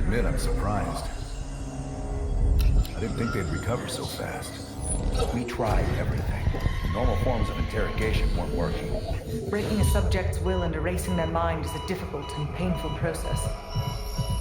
admit I'm surprised. I didn't think they'd recover so fast. We tried everything. Normal forms of interrogation weren't working. Breaking a subject's will and erasing their mind is a difficult and painful process.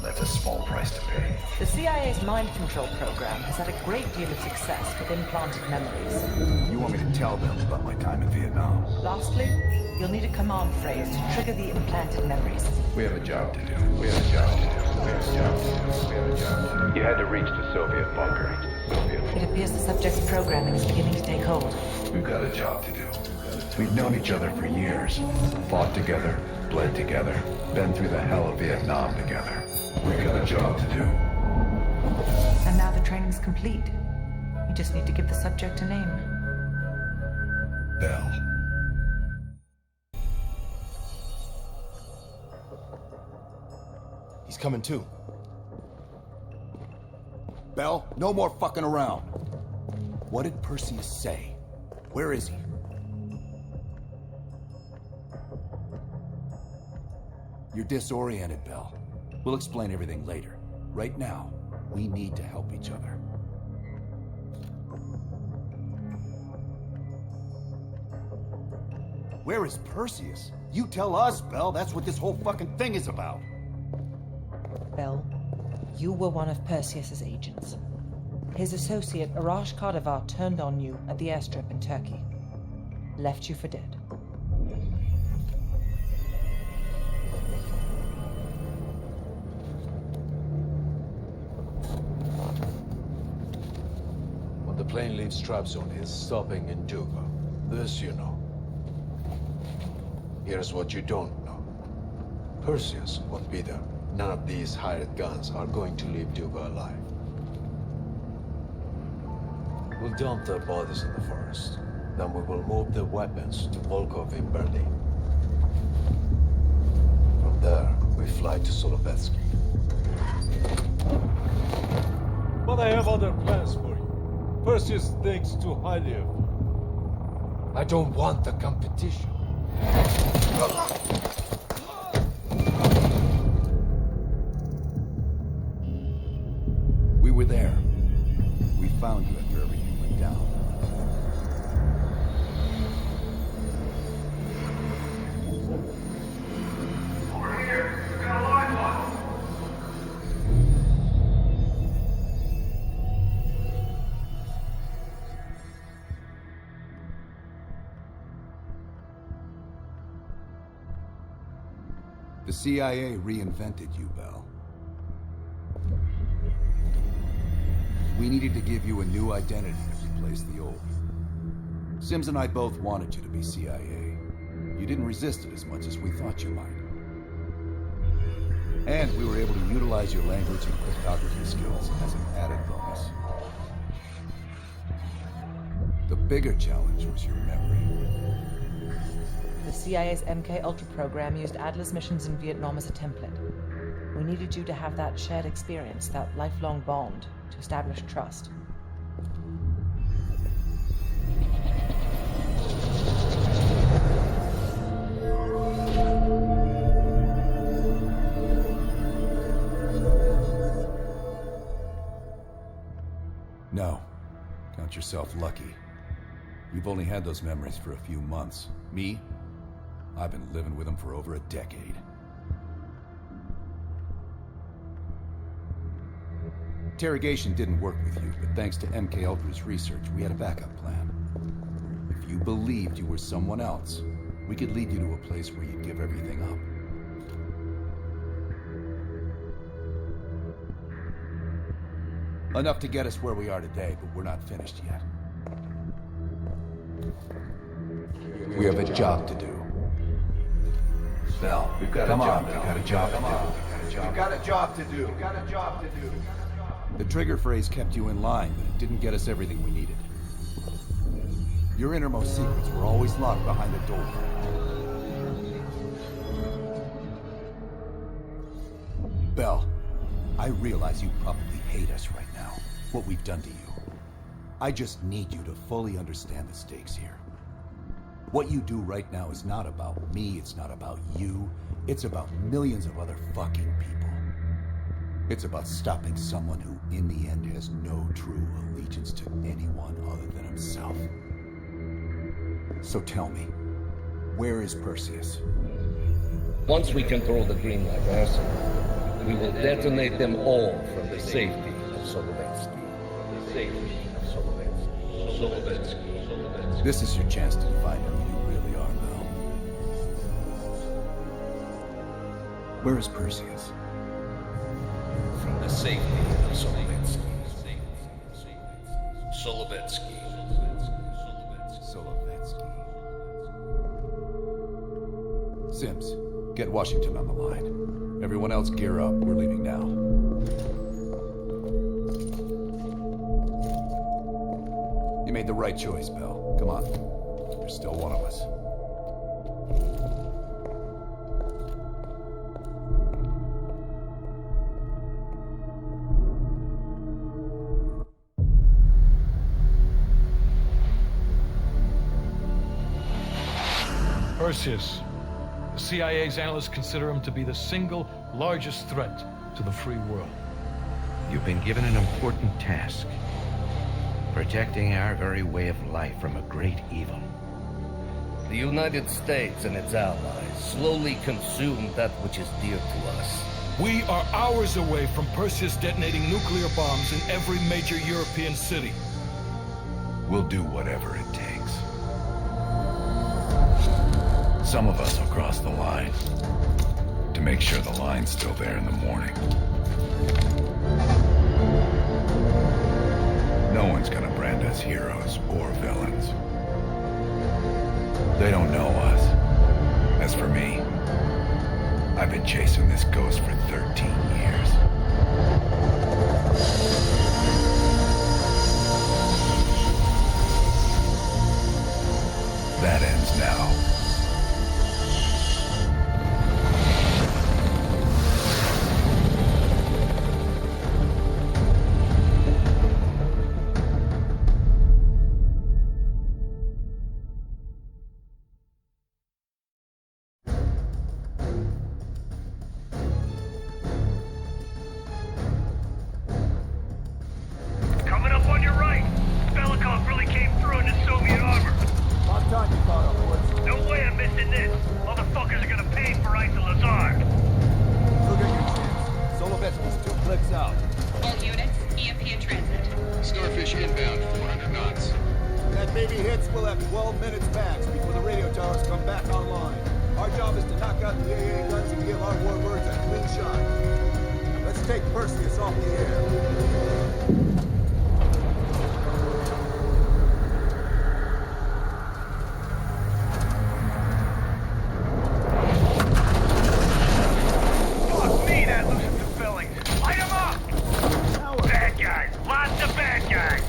That's a small price to pay. The CIA's mind control program has had a great deal of success with implanted memories. You want me to tell them about my time in Vietnam? Lastly, you'll need a command phrase to trigger the implanted memories. We have a job to do. We have a job to do. We have a job to do. We have a job to do. You had to reach the Soviet bunker. It appears the subject's programming is beginning to take hold. We've got a job to do. We've known each other for years. Fought together, bled together, been through the hell of Vietnam together. We've got a job to do. And now the training's complete. You just need to give the subject a name. Bell. He's coming too. Bell, no more fucking around. What did Perseus say? Where is he? You're disoriented, Bell. We'll explain everything later. Right now, we need to help each other. Where is Perseus? You tell us, Bell. That's what this whole fucking thing is about. Bell, you were one of Perseus's agents. His associate, Arash Kardavar, turned on you at the airstrip in Turkey. Left you for dead. When the plane leaves Trabzon, it's stopping in Duga. This you know. Here's what you don't know. Perseus won't be there. None of these hired guns are going to leave Duga alive. We'll dump their bodies in the forest. Then we will move the weapons to Volkov in Berlin. From there, we fly to Solovetsky. But I have other plans for you. Perseus thinks too highly of you. I don't want the competition. We were there. We found you after everything went down. Over here! We got a live one! The CIA reinvented you, Bell. We needed to give you a new identity to replace the old. Sims and I both wanted you to be CIA. You didn't resist it as much as we thought you might. And we were able to utilize your language and cryptography skills as an added bonus. The bigger challenge was your memory. The CIA's MK Ultra program used Adler's missions in Vietnam as a template. We needed you to have that shared experience, that lifelong bond, to establish trust. No. Count yourself lucky. You've only had those memories for a few months. Me? I've been living with them for over a decade. Interrogation didn't work with you, but thanks to MK Ultra's research, we had a backup plan. If you believed you were someone else, we could lead you to a place where you'd give everything up. Enough to get us where we are today, but we're not finished yet. We have a job to do. Bell, we've got Come a job. on, We've got a job to do. We've got a job to do. We've got a job to do. The trigger phrase kept you in line, but it didn't get us everything we needed. Your innermost secrets were always locked behind the door. Bell, I realize you probably hate us right now, what we've done to you. I just need you to fully understand the stakes here. What you do right now is not about me, it's not about you, it's about millions of other fucking people. It's about stopping someone who, in the end, has no true allegiance to anyone other than himself. So tell me, where is Perseus? Once we control the green light arsenal, we will detonate them all from the safety of Solovetsky. This is your chance to define who you really are, Bell. Where is Perseus? From the safety of Solovetsky. Solovetsky. Sims, get Washington on the line. Everyone else gear up. We're leaving now. You made the right choice, Bell. Come on. You're still one of us. Perseus. The CIA's analysts consider him to be the single largest threat to the free world. You've been given an important task. Protecting our very way of life from a great evil. The United States and its allies slowly consume that which is dear to us. We are hours away from Perseus detonating nuclear bombs in every major European city. We'll do whatever it takes. Some of us will cross the line to make sure the line's still there in the morning. No one's gonna brand us heroes or villains. They don't know us. As for me, I've been chasing this ghost for 13 years. That ends now. Coming up on your right. Belikov really came through in his Soviet armor. About time you caught up, Woods. No way I'm missing this. Motherfuckers are gonna pay for Isa Lazar. Look at your chance. Solovetsky's 2 clicks out. All units, EMP in transit. Starfish inbound, 400 knots. When that baby hits, we'll have 12 minutes max before the radio towers come back online. Our job is to knock out the AA guns and give our warbirds a clean shot. Let's take Perseus off the air. Fuck me, that loosens the fillings. Light 'em up! Bad guys. Lots of bad guys.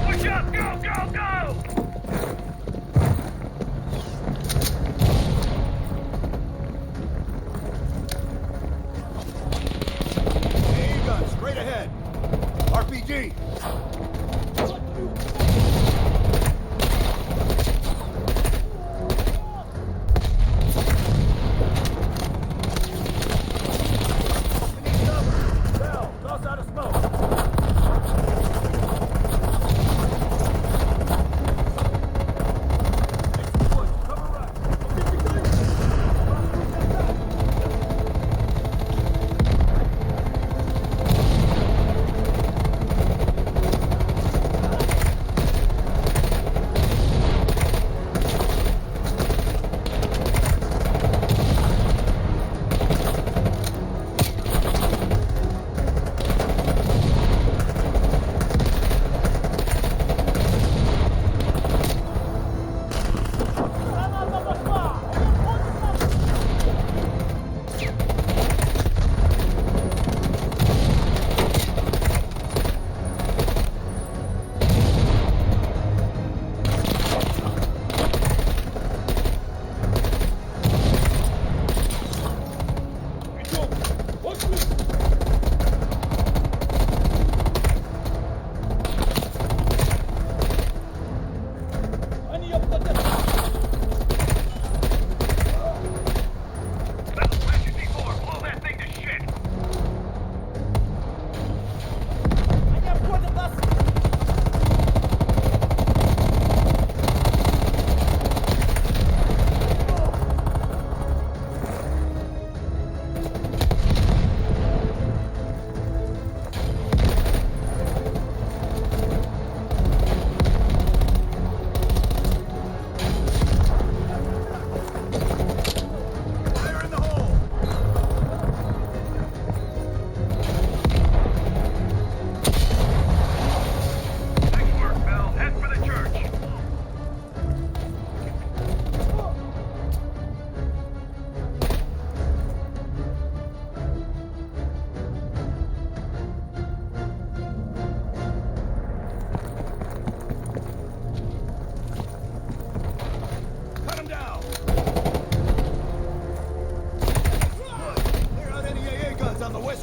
Push up, go, go, go! AA guns, straight ahead. RPG. Bell, toss out a smoke.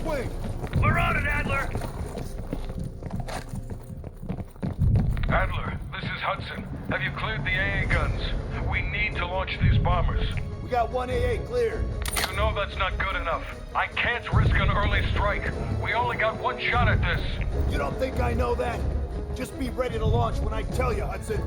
swing! We're on it, Adler! Adler, this is Hudson. Have you cleared the AA guns? We need to launch these bombers. We got one AA cleared. You know that's not good enough. I can't risk an early strike. We only got one shot at this. You don't think I know that? Just be ready to launch when I tell you, Hudson.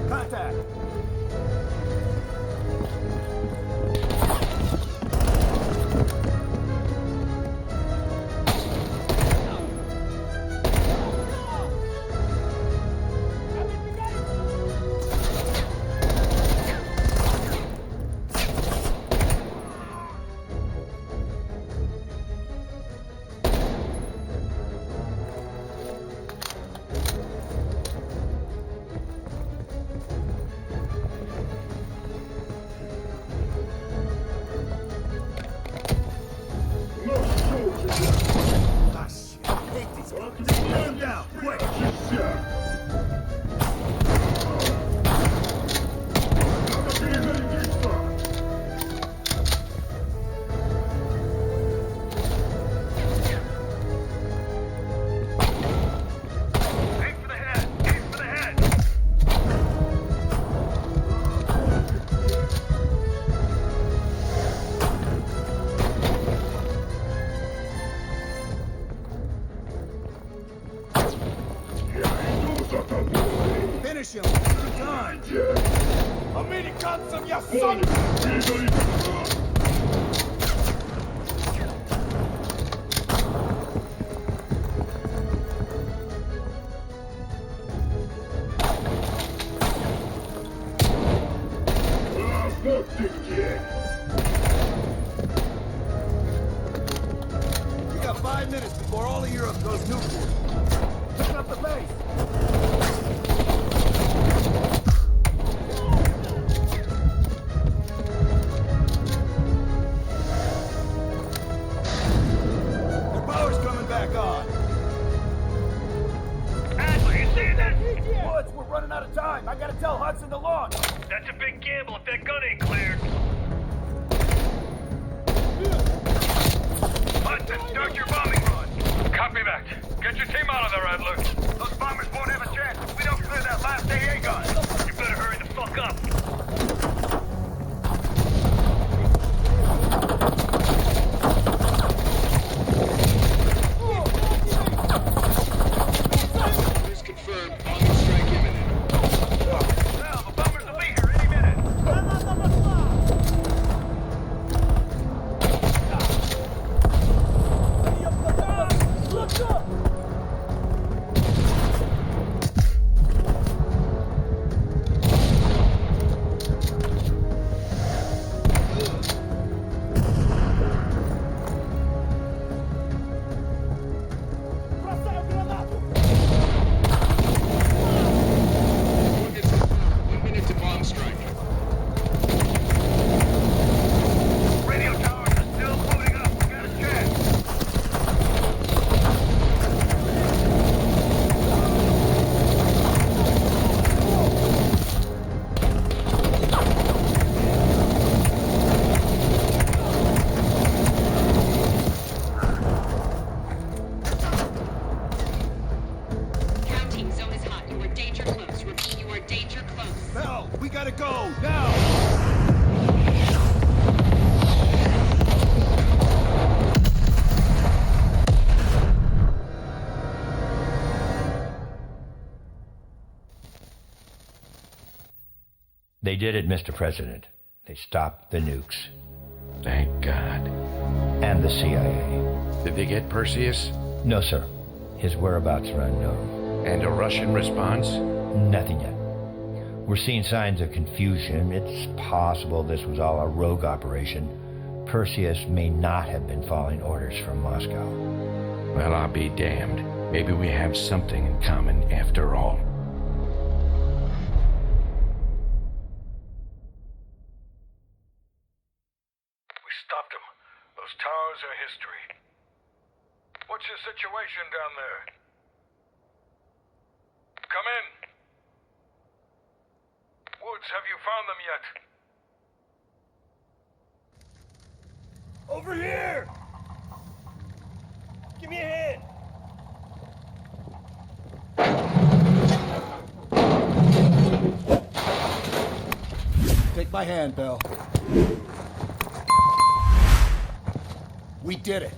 Contact! Finish him! Good time! Amerikansam, ya son! We got 5 minutes before all of Europe goes nuclear. Pick up the base! Their power's coming back on. Adler, you see this? Woods, we're running out of time. I gotta tell Hudson to launch. That's a big gamble if that gun ain't cleared. Hudson, start your bombing run. Copy that. Get your team out of there, Adler. Those bombers won't have a chance if we don't clear that last AA gun. You better hurry the fuck up. News confirmed. Bombing strike imminent. Well, the bombers will be here any minute. Targets confirmed. 1 minute to bomb strike. Radio towers are still loading up. We got a chance. Counting. Zone is hot. You are danger close. Repeat, you are danger close. Bell, we gotta go, now! They did it, Mr. President. They stopped the nukes. Thank God. And the CIA. Did they get Perseus? No, sir. His whereabouts are unknown. And a Russian response? Nothing yet. We're seeing signs of confusion. It's possible this was all a rogue operation. Perseus may not have been following orders from Moscow. Well, I'll be damned. Maybe we have something in common after all. stopped him. Those towers are history. What's your situation down there? Come in. Woods, have you found them yet? Over here! Give me a hand! Take my hand, Bell. We did it.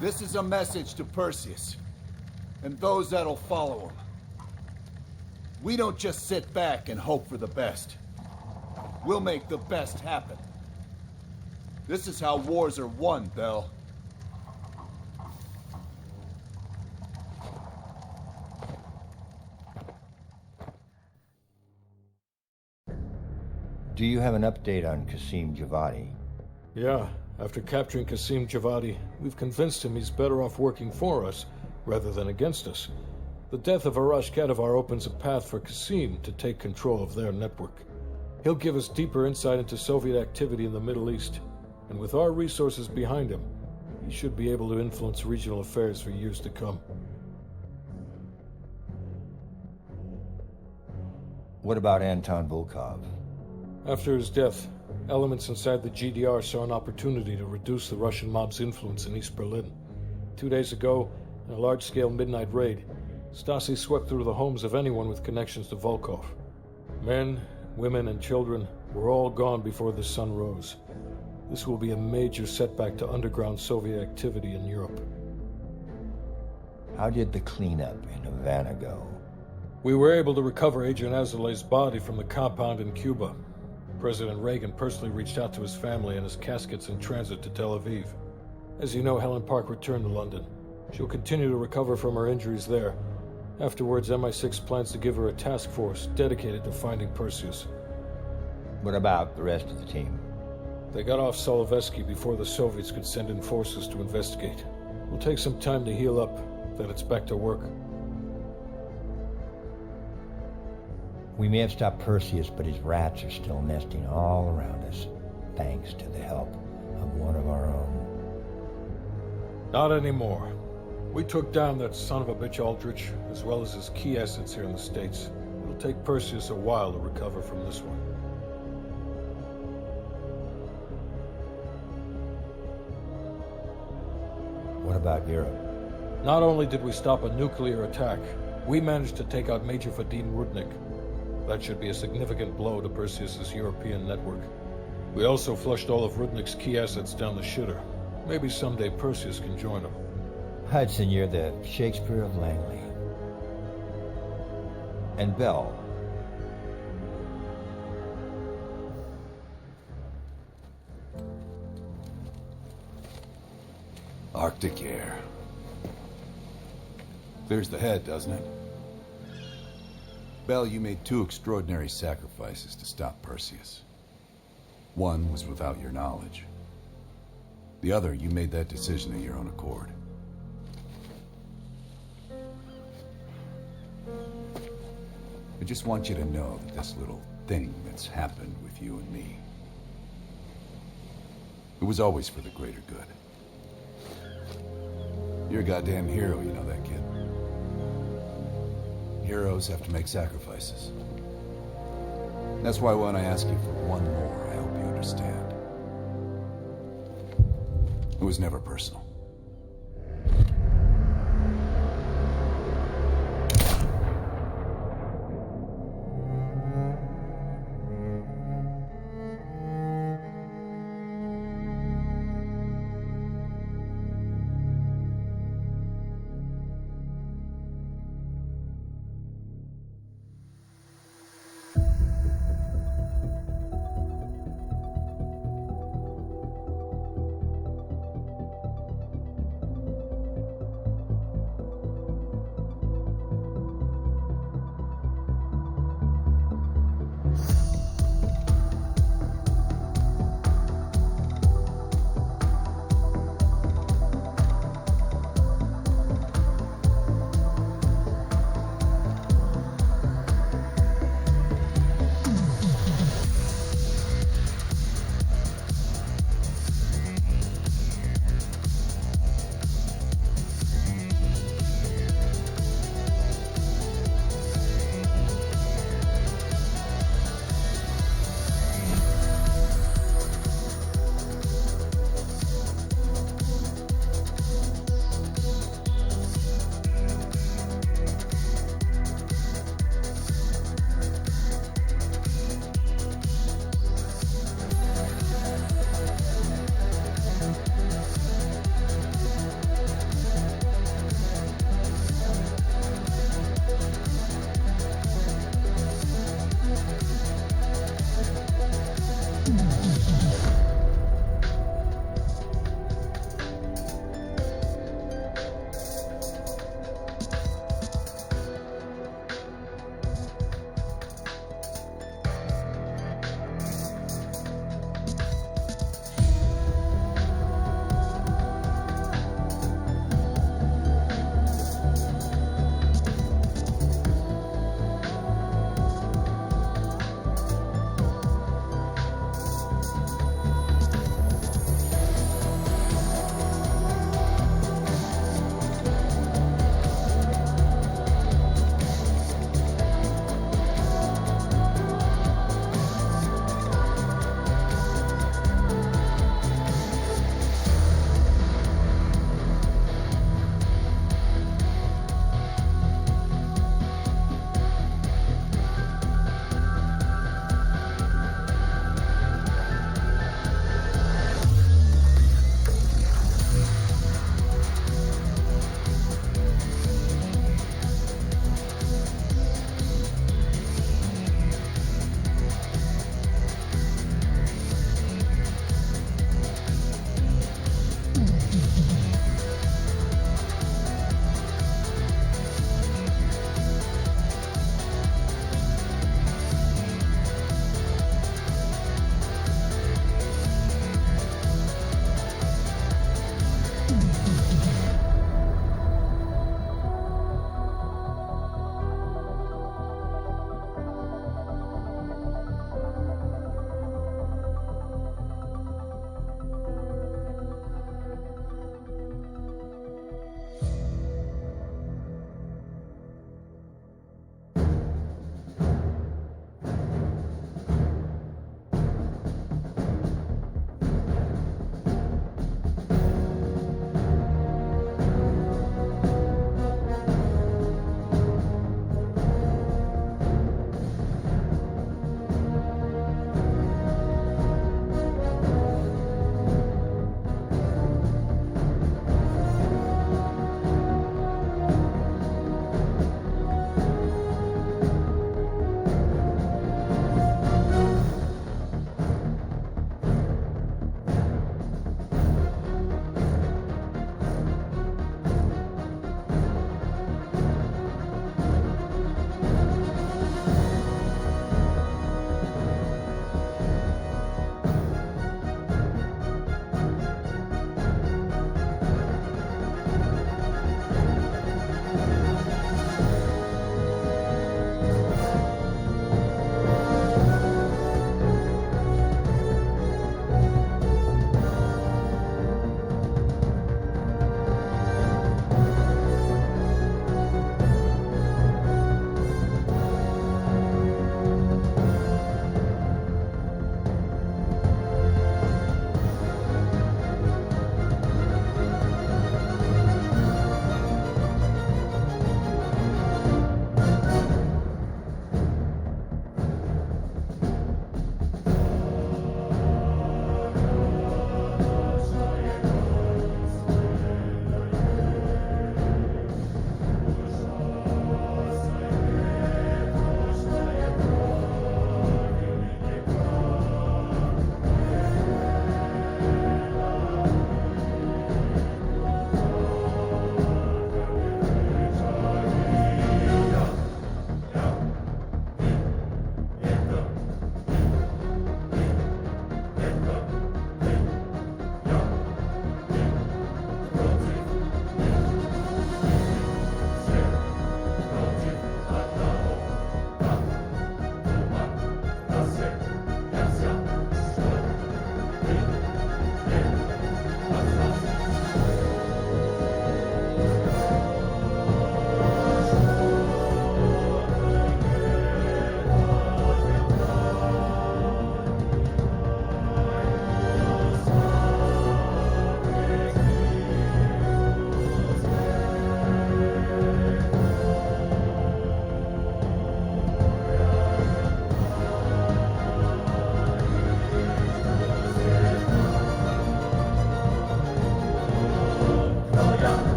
This is a message to Perseus, and those that'll follow him. We don't just sit back and hope for the best. We'll make the best happen. This is how wars are won, Bell. Do you have an update on Qasim Javadi? Yeah, after capturing Qasim Javadi, we've convinced him he's better off working for us rather than against us. The death of Arash Kadivar opens a path for Qasim to take control of their network. He'll give us deeper insight into Soviet activity in the Middle East, and with our resources behind him, he should be able to influence regional affairs for years to come. What about Anton Volkov? After his death, elements inside the GDR saw an opportunity to reduce the Russian mob's influence in East Berlin. 2 days ago, in a large-scale midnight raid, Stasi swept through the homes of anyone with connections to Volkov. Men, women, and children were all gone before the sun rose. This will be a major setback to underground Soviet activity in Europe. How did the cleanup in Havana go? We were able to recover Agent Azoulay's body from the compound in Cuba. President Reagan personally reached out to his family, and his casket's in transit to Tel Aviv. As you know, Helen Park returned to London. She'll continue to recover from her injuries there. Afterwards, MI6 plans to give her a task force dedicated to finding Perseus. What about the rest of the team? They got off Solovetsky before the Soviets could send in forces to investigate. It'll take some time to heal up, then it's back to work. We may have stopped Perseus, but his rats are still nesting all around us, thanks to the help of one of our own. Not anymore. We took down that son of a bitch Aldrich, as well as his key assets here in the States. It'll take Perseus a while to recover from this one. What about Europe? Not only did we stop a nuclear attack, we managed to take out Major Vadim Rudnik. That should be a significant blow to Perseus's European network. We also flushed all of Rudnik's key assets down the shitter. Maybe someday Perseus can join him. Hudson, you're the Shakespeare of Langley. And Bell. Arctic air. Clears the head, doesn't it? Bell, you made 2 extraordinary sacrifices to stop Perseus. One was without your knowledge. The other, you made that decision of your own accord. I just want you to know that this little thing that's happened with you and me, it was always for the greater good. You're a goddamn hero, you know that, kid. Heroes have to make sacrifices. That's why when I ask you for one more, I hope you understand. It was never personal.